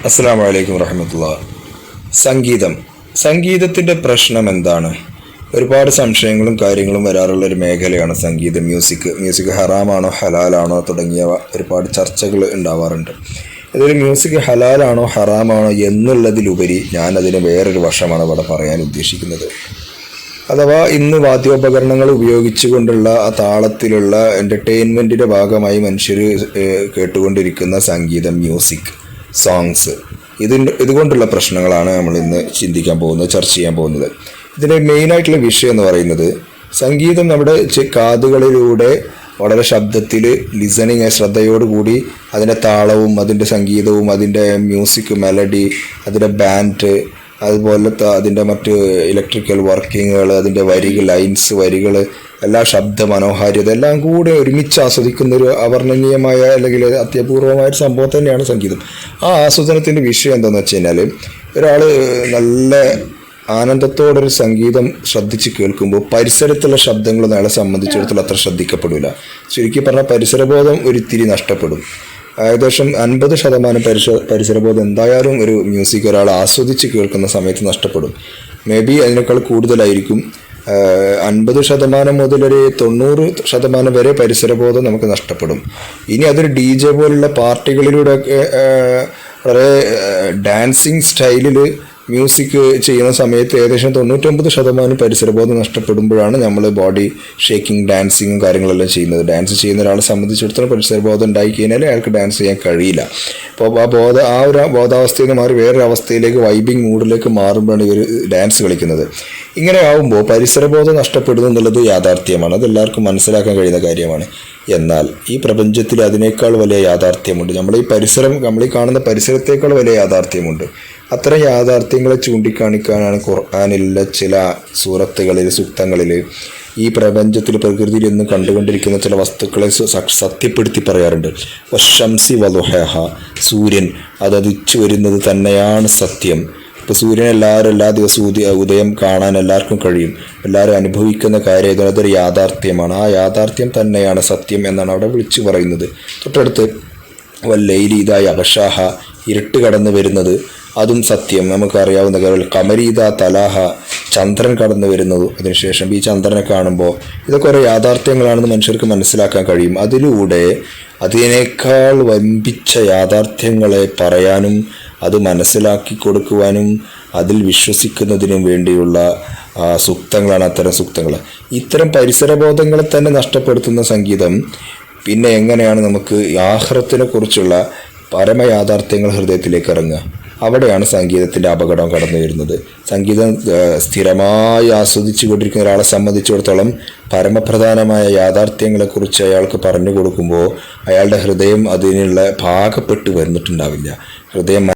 അസ്സലാമു അലൈക്കും വറഹ്മത്തുള്ളാഹി. സംഗീതത്തിൻ്റെ പ്രശ്നം എന്താണ്? ഒരുപാട് സംശയങ്ങളും കാര്യങ്ങളും വരാറുള്ള ഒരു മേഖലയാണ് സംഗീതം. മ്യൂസിക് ഹറാമാണോ ഹലാലാണോ തുടങ്ങിയവ ഒരുപാട് ചർച്ചകൾ ഉണ്ടാവാറുണ്ട്. ഇതൊരു മ്യൂസിക് ഹലാലാണോ ഹറാമാണോ എന്നുള്ളതിലുപരി ഞാനതിന് വേറൊരു വശമാണ് ഇവിടെ പറയാൻ ഉദ്ദേശിക്കുന്നത്. അഥവാ ഇന്ന് വാദ്യോപകരണങ്ങൾ ഉപയോഗിച്ചുകൊണ്ടുള്ള ആ താളത്തിലുള്ള എൻ്റർടൈൻമെൻറ്റിൻ്റെ ഭാഗമായി മനുഷ്യർ കേട്ടുകൊണ്ടിരിക്കുന്ന സംഗീതം, മ്യൂസിക്, സോങ്സ്, ഇതുകൊണ്ടുള്ള പ്രശ്നങ്ങളാണ് നമ്മൾ ഇന്ന് ചിന്തിക്കാൻ പോകുന്നത്, ചർച്ച ചെയ്യാൻ പോകുന്നത്. ഇതിൻ്റെ മെയിനായിട്ടുള്ള വിഷയം എന്ന് പറയുന്നത്, സംഗീതം നമ്മുടെ കാതുകളിലൂടെ വളരെ ശബ്ദത്തിൽ ലിസണിങ്, ശ്രദ്ധയോടുകൂടി അതിൻ്റെ താളവും അതിൻ്റെ സംഗീതവും അതിൻ്റെ മ്യൂസിക് മെലഡി, അതിൻ്റെ ബാൻഡ്, അതുപോലത്തെ അതിൻ്റെ മറ്റ് ഇലക്ട്രിക്കൽ വർക്കിങ്ങുകൾ, അതിൻ്റെ വരികൾ, വരികൾ, എല്ലാ ശബ്ദ മനോഹാരിത എല്ലാം കൂടെ ഒരുമിച്ച് ആസ്വദിക്കുന്നൊരു അവർണ്ണനീയമായ അല്ലെങ്കിൽ അത്യപൂർവമായ ഒരു സംഭവം തന്നെയാണ് സംഗീതം. ആ ആസ്വാദനത്തിൻ്റെ വിഷയം എന്താണെന്ന് വെച്ച് കഴിഞ്ഞാൽ, ഒരാൾ നല്ല ആനന്ദത്തോടൊരു സംഗീതം ശ്രദ്ധിച്ച് കേൾക്കുമ്പോൾ പരിസരത്തുള്ള ശബ്ദങ്ങളൊന്നും അയാളെ സംബന്ധിച്ചിടത്തോളം അത്ര ശ്രദ്ധിക്കപ്പെടില്ല. ചുരുക്കി പറഞ്ഞാൽ പരിസരബോധം ഒരിത്തിരി നഷ്ടപ്പെടും. ഏകദേശം 50% പരിസരബോധം എന്തായാലും ഒരു മ്യൂസിക് ഒരാൾ ആസ്വദിച്ച് കേൾക്കുന്ന സമയത്ത് നഷ്ടപ്പെടും. മേ ബി അതിനേക്കാൾ കൂടുതലായിരിക്കും. 50% മുതൽ ഒരു 90% വരെ പരിസരബോധം നമുക്ക് നഷ്ടപ്പെടും. ഇനി അതൊരു DJ പോലുള്ള പാർട്ടികളിലൂടെയൊക്കെ വളരെ ഡാൻസിങ് സ്റ്റൈലിൽ മ്യൂസിക് ചെയ്യുന്ന സമയത്ത് ഏകദേശം 99% പരിസരബോധം നഷ്ടപ്പെടുമ്പോഴാണ് നമ്മൾ ബോഡി ഷേക്കിങ്, ഡാൻസിങ്ങും കാര്യങ്ങളെല്ലാം ചെയ്യുന്നത്. ഡാൻസ് ചെയ്യുന്ന ഒരാളെ സംബന്ധിച്ചിടത്തോളം പരിസരബോധം ഉണ്ടായി കഴിഞ്ഞാൽ അയാൾക്ക് ഡാൻസ് ചെയ്യാൻ കഴിയില്ല. അപ്പോൾ ആ ഒരു ബോധാവസ്ഥയിൽ നിന്ന് മാറി വേറൊരു അവസ്ഥയിലേക്ക്, വൈബിങ് മൂഡിലേക്ക് മാറുമ്പോഴാണ് ഇവർ ഡാൻസ് കളിക്കുന്നത്. ഇങ്ങനെ ആവുമ്പോൾ പരിസരബോധം നഷ്ടപ്പെടുന്നു എന്നുള്ളത് യാഥാർത്ഥ്യമാണ്. അതെല്ലാവർക്കും മനസ്സിലാക്കാൻ കഴിയുന്ന കാര്യമാണ്. എന്നാൽ ഈ പ്രപഞ്ചത്തിൽ അതിനേക്കാൾ വലിയ യാഥാർത്ഥ്യമുണ്ട്. നമ്മൾ ഈ കാണുന്ന പരിസരത്തേക്കാൾ വലിയ യാഥാർത്ഥ്യമുണ്ട്. അത്തരം യാഥാർത്ഥ്യങ്ങളെ ചൂണ്ടിക്കാണിക്കാനാണ് ഖുർആനിലെ ചില സൂറത്തുകളിൽ, സൂക്തങ്ങളിൽ ഈ പ്രപഞ്ചത്തിൽ, പ്രകൃതിയിൽ നിന്ന് കണ്ടുകൊണ്ടിരിക്കുന്ന ചില വസ്തുക്കളെ സത്യപ്പെടുത്തി പറയാറുണ്ട്. വശംസി വളുഹഹ, സൂര്യൻ അതതിച്ചു വരുന്നത് തന്നെയാണ് സത്യം. ഇപ്പോൾ സൂര്യൻ എല്ലാ ദിവസവും ഉദയം കാണാൻ എല്ലാവർക്കും കഴിയും. എല്ലാവരും അനുഭവിക്കുന്ന കാര്യം, അതൊരു യാഥാർത്ഥ്യമാണ്. ആ യാഥാർത്ഥ്യം തന്നെയാണ് സത്യം എന്നാണ് അവിടെ വിളിച്ചു പറയുന്നത്. തൊട്ടടുത്ത് വല്ലൈലി ഇതായി അബഷാഹ, ഇരുട്ട് കടന്നു വരുന്നത്, അതും സത്യം, നമുക്കറിയാവുന്ന കാര്യം. കമരീത തലാഹ, ചന്ദ്രൻ കടന്നു വരുന്നത്, അതിനുശേഷം ഈ ചന്ദ്രനെ കാണുമ്പോൾ ഇതൊക്കെ ഓരോ യാഥാർത്ഥ്യങ്ങളാണെന്ന് മനുഷ്യർക്ക് മനസ്സിലാക്കാൻ കഴിയും. അതിലൂടെ അതിനേക്കാൾ വമ്പിച്ച യാഥാർത്ഥ്യങ്ങളെ പറയാനും അത് മനസ്സിലാക്കി കൊടുക്കുവാനും അതിൽ വിശ്വസിക്കുന്നതിനും വേണ്ടിയുള്ള സൂക്തങ്ങളാണ് അത്തരം സൂക്തങ്ങൾ. ഇത്തരം പരിസരബോധങ്ങളെ തന്നെ നഷ്ടപ്പെടുത്തുന്ന സംഗീതം പിന്നെ എങ്ങനെയാണ് നമുക്ക് ആഖിറത്തിനെ കുറിച്ചുള്ള പരമയാഥാർത്ഥ്യങ്ങൾ ഹൃദയത്തിലേക്ക് ഇറങ്ങുക? അവിടെയാണ് സംഗീതത്തിൻ്റെ അപകടം കടന്നു വരുന്നത്. സംഗീതം സ്ഥിരമായി ആസ്വദിച്ചു കൊണ്ടിരിക്കുന്ന ഒരാളെ സംബന്ധിച്ചിടത്തോളം പരമപ്രധാനമായ യാഥാർത്ഥ്യങ്ങളെക്കുറിച്ച് അയാൾക്ക് പറഞ്ഞു കൊടുക്കുമ്പോൾ അയാളുടെ ഹൃദയം അതിനുള്ള പാകപ്പെട്ട് വന്നിട്ടുണ്ടാവില്ല. ഹൃദയം